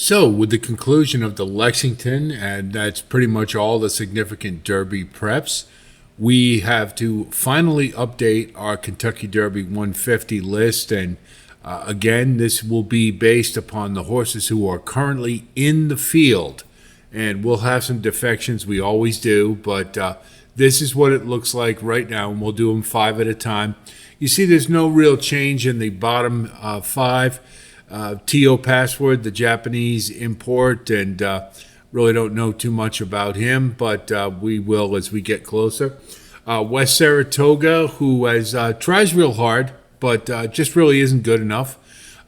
So, with the conclusion of the Lexington, and that's pretty much all the significant Derby preps, we have to finally update our Kentucky Derby 150 list. And again, this will be based upon the horses who are currently in the field. And we'll have some defections, we always do, but this is what it looks like right now, and we'll do them five at a time. You see, there's no real change in the bottom five. T.O. Password, the Japanese import, and really don't know too much about him, but we will as we get closer. West Saratoga, who tries real hard, but just really isn't good enough.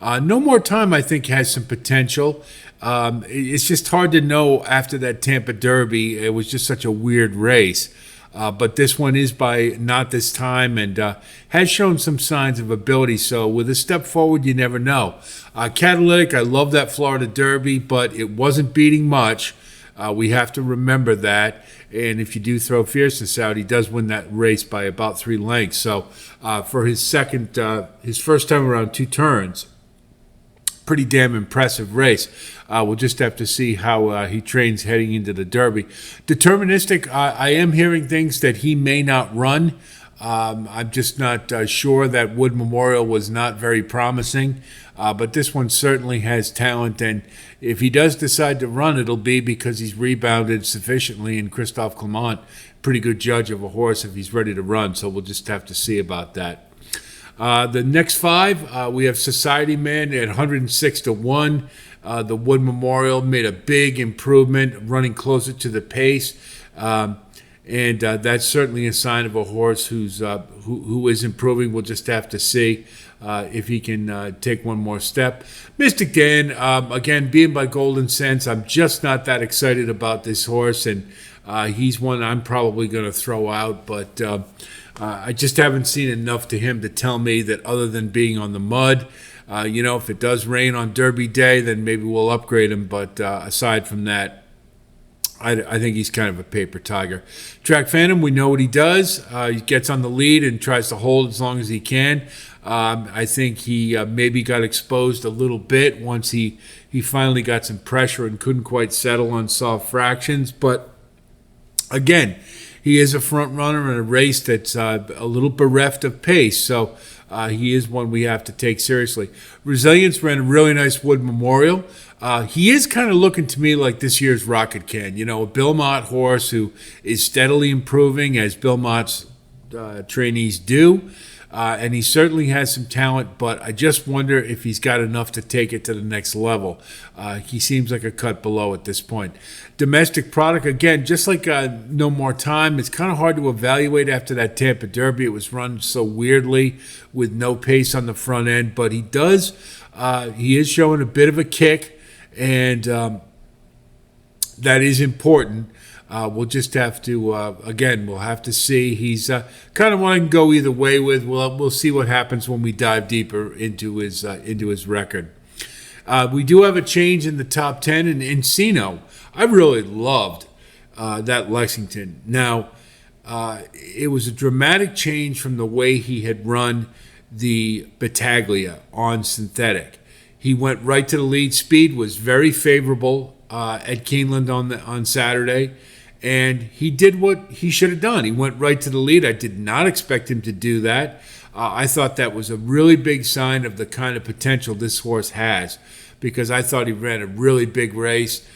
No More Time, I think, has some potential. It's just hard to know after that Tampa Derby. It was just such a weird race. But this one is by Not This Time and has shown some signs of ability. So with a step forward, you never know. Catalytic, I love that Florida Derby, but it wasn't beating much. We have to remember that. And if you do throw Fierceness out, he does win that race by about 3 lengths. So for his first time around 2 turns, pretty damn impressive race. We'll just have to see how he trains heading into the Derby. Deterministic, I am hearing things that he may not run. I'm just not sure. That Wood Memorial was not very promising, but this one certainly has talent, and if he does decide to run, it'll be because he's rebounded sufficiently, and Christophe Clement, pretty good judge of a horse if he's ready to run, so we'll just have to see about that. The next 5, we have Society Man at 106 to 1. The Wood Memorial made a big improvement, running closer to the pace, and that's certainly a sign of a horse who is improving. We'll just have to see if he can take one more step. Mystic Dan, again, being by Golden Sense, I'm just not that excited about this horse, and he's one I'm probably going to throw out, but I just haven't seen enough to him to tell me that other than being on the mud, if it does rain on Derby Day, then maybe we'll upgrade him. But aside from that, I think he's kind of a paper tiger. Track Phantom, we know what he does. He gets on the lead and tries to hold as long as he can. I think he maybe got exposed a little bit once he finally got some pressure and couldn't quite settle on soft fractions. But again, he is a front runner in a race that's a little bereft of pace, so he is one we have to take seriously. Resilience ran a really nice Wood Memorial. He is kind of looking to me like this year's Rocket Can, a Bill Mott horse who is steadily improving as Bill Mott's trainees do. And he certainly has some talent, but I just wonder if he's got enough to take it to the next level. He seems like a cut below at this point. Domestic Product, again, just like No More Time, it's kind of hard to evaluate after that Tampa Derby. It was run so weirdly with no pace on the front end, but he is showing a bit of a kick, and that is important. We'll just have to, we'll have to see. He's kind of one I can go either way with. We'll see what happens when we dive deeper into his record. We do have a change in the top 10 in Encino. I really loved that Lexington. Now, it was a dramatic change from the way he had run the Battaglia on synthetic. He went right to the lead. Speed was very favorable at Keeneland on Saturday. And he did what he should have done. He went right to the lead. I did not expect him to do that. I thought that was a really big sign of the kind of potential this horse has, because I thought he ran a really big race.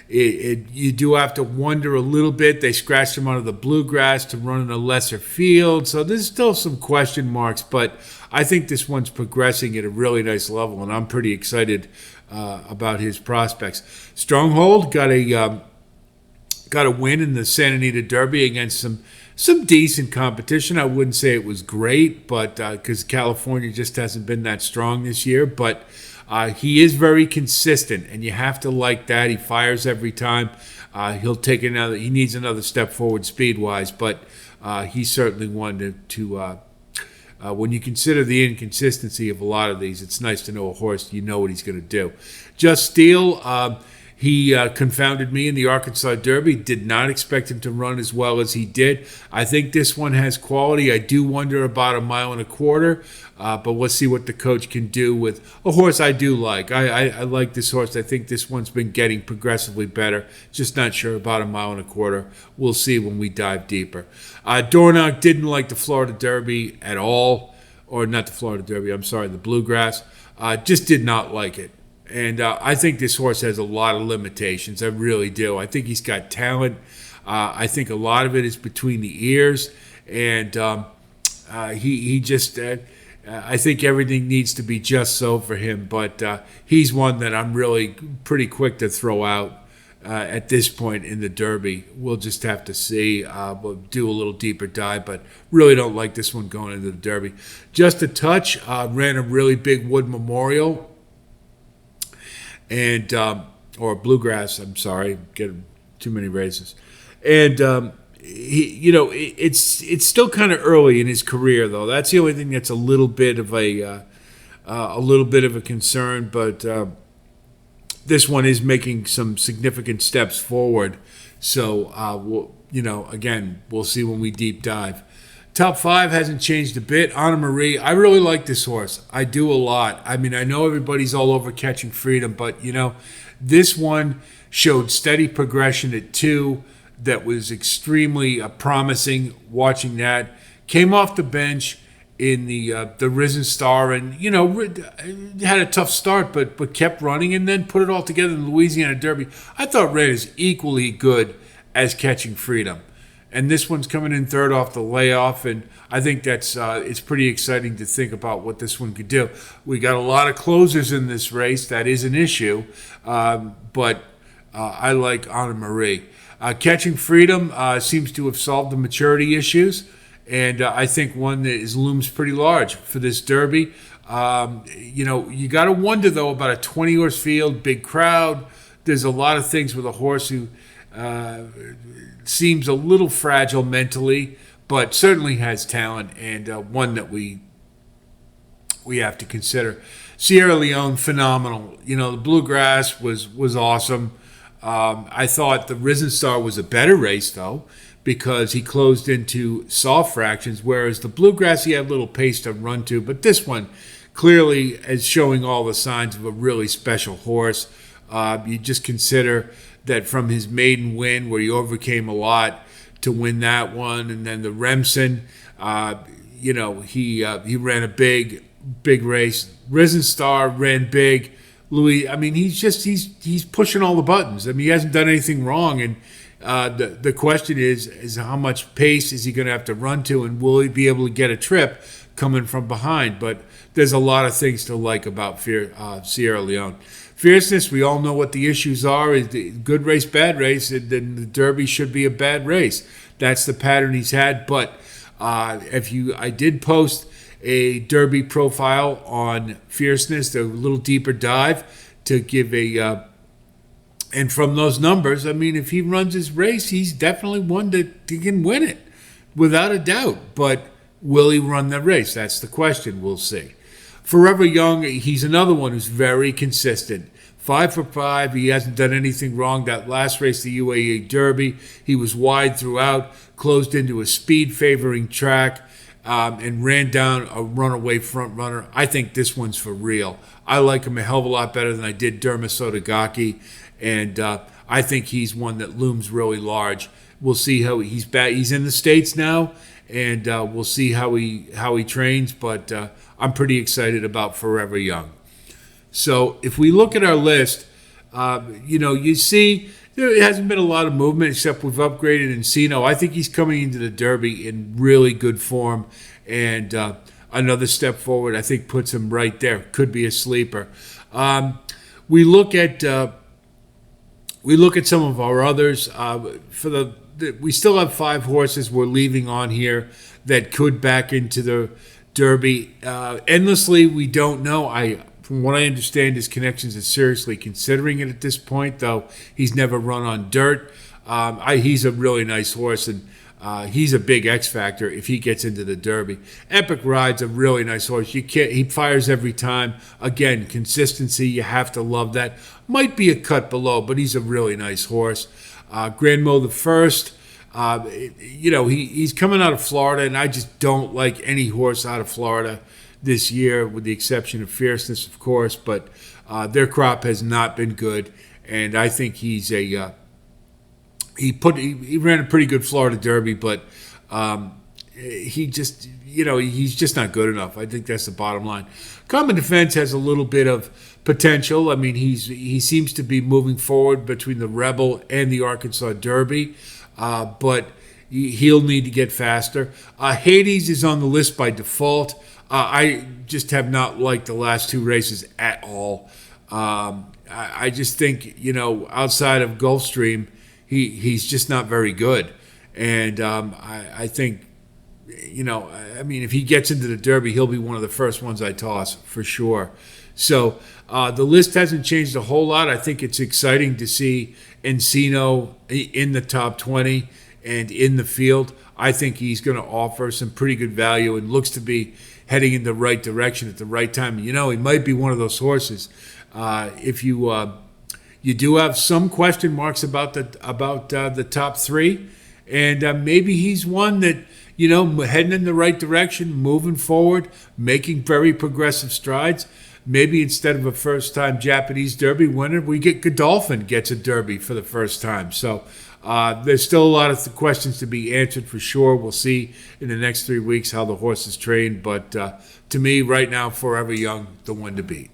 You do have to wonder a little bit. They scratched him out of the bluegrass to run in a lesser field. So there's still some question marks, but I think this one's progressing at a really nice level, and I'm pretty excited about his prospects. Stronghold got a win in the Santa Anita Derby against some decent competition. I wouldn't say it was great, but because California just hasn't been that strong this year. But he is very consistent, and you have to like that. He fires every time. He'll take he needs another step forward speed-wise, but he's certainly one to when you consider the inconsistency of a lot of these, it's nice to know a horse, you know what he's going to do. Just Steel, He confounded me in the Arkansas Derby. Did not expect him to run as well as he did. I think this one has quality. I do wonder about 1.25 miles, but we'll see what the coach can do with a horse I do like. I like this horse. I think this one's been getting progressively better. Just not sure about 1.25 miles. We'll see when we dive deeper. Dornock didn't like the Florida Derby at all, or not the Florida Derby, I'm sorry, the Bluegrass. Just did not like it. And I think this horse has a lot of limitations. I really do. I think he's got talent. I think a lot of it is between the ears. And he just, I think everything needs to be just so for him. But he's one that I'm really pretty quick to throw out at this point in the Derby. We'll just have to see. We'll do a little deeper dive, but really don't like this one going into the Derby. Just a touch. Ran a really big Wood Memorial. And or Bluegrass, I'm sorry, get too many races, and it's still kind of early in his career though. That's the only thing that's a little bit of a concern. But this one is making some significant steps forward. So we'll see when we deep dive. Top 5 hasn't changed a bit. Anna Marie, I really like this horse. I do a lot. I mean, I know everybody's all over Catching Freedom, but, this one showed steady progression at 2 that was extremely promising watching that. Came off the bench in the Risen Star and, had a tough start, but kept running and then put it all together in the Louisiana Derby. I thought ran as equally good as Catching Freedom. And this one's coming in third off the layoff, and I think that's it's pretty exciting to think about what this one could do. We got a lot of closers in this race. That is an issue, but I like Anna Marie. Catching Freedom seems to have solved the maturity issues, and I think one that looms pretty large for this Derby. You got to wonder, though, about a 20-horse field, big crowd. There's a lot of things with a horse who seems a little fragile mentally, but certainly has talent, and one that we have to consider. Sierra Leone, phenomenal. The Bluegrass was awesome. I thought the Risen Star was a better race, though, because he closed into soft fractions, whereas the Bluegrass, he had a little pace to run to, but this one clearly is showing all the signs of a really special horse. You just consider that from his maiden win, where he overcame a lot to win that one, and then the Remsen, he ran a big race. Risen Star ran big. Louis, I mean, he's pushing all the buttons. I mean, he hasn't done anything wrong, and the question is how much pace is he going to have to run to, and will he be able to get a trip coming from behind? But there's a lot of things to like about Sierra Leone. Fierceness, we all know what the issues are. Is the good race, bad race, and then the Derby should be a bad race. That's the pattern he's had. But I did post a Derby profile on Fierceness, a little deeper dive to give and from those numbers, I mean, if he runs his race, he's definitely one that he can win it, without a doubt. But will he run the race? That's the question. We'll see. Forever Young, he's another one who's very consistent. 5 for 5. He hasn't done anything wrong. That last race, the UAE Derby, he was wide throughout, closed into a speed-favoring track, and ran down a runaway front runner. I think this one's for real. I like him a hell of a lot better than I did Derma Sotogake, and I think he's one that looms really large. We'll see how he's back. He's in the States now, and we'll see how he trains, but I'm pretty excited about Forever Young. So if we look at our list, you see there hasn't been a lot of movement except we've upgraded Encino. I think he's coming into the Derby in really good form, and another step forward I think puts him right there. Could be a sleeper. We look at some of our others. We still have 5 horses we're leaving on here that could back into the Derby. Endlessly, we don't know. From what I understand, his connections is seriously considering it at this point, though he's never run on dirt. He's a really nice horse, and He's a big X factor if he gets into the Derby. Epic Ride's a really nice horse. You can't. He fires every time. Again, consistency. You have to love that. Might be a cut below, but he's a really nice horse. Grand Mo the First. He's coming out of Florida, and I just don't like any horse out of Florida this year, with the exception of Fierceness, of course. But their crop has not been good, and I think he's a he ran a pretty good Florida Derby, but he's just not good enough. I think that's the bottom line. Common Defense has a little bit of potential. I mean, he seems to be moving forward between the Rebel and the Arkansas Derby, but he'll need to get faster. Hades is on the list by default. I just have not liked the last two races at all. I just think, outside of Gulfstream, he's just not very good. And I think, if he gets into the Derby, he'll be one of the first ones I toss for sure. So the list hasn't changed a whole lot. I think it's exciting to see Encino in the top 20 and in the field. I think he's going to offer some pretty good value and looks to be heading in the right direction at the right time. He might be one of those horses. If you do have some question marks about the top three, and maybe he's one that heading in the right direction, moving forward, making very progressive strides. Maybe instead of a first-time Japanese Derby winner, we get Godolphin gets a Derby for the first time. So there's still a lot of questions to be answered for sure. We'll see in the next 3 weeks how the horse is trained. But to me, right now, Forever Young, the one to beat.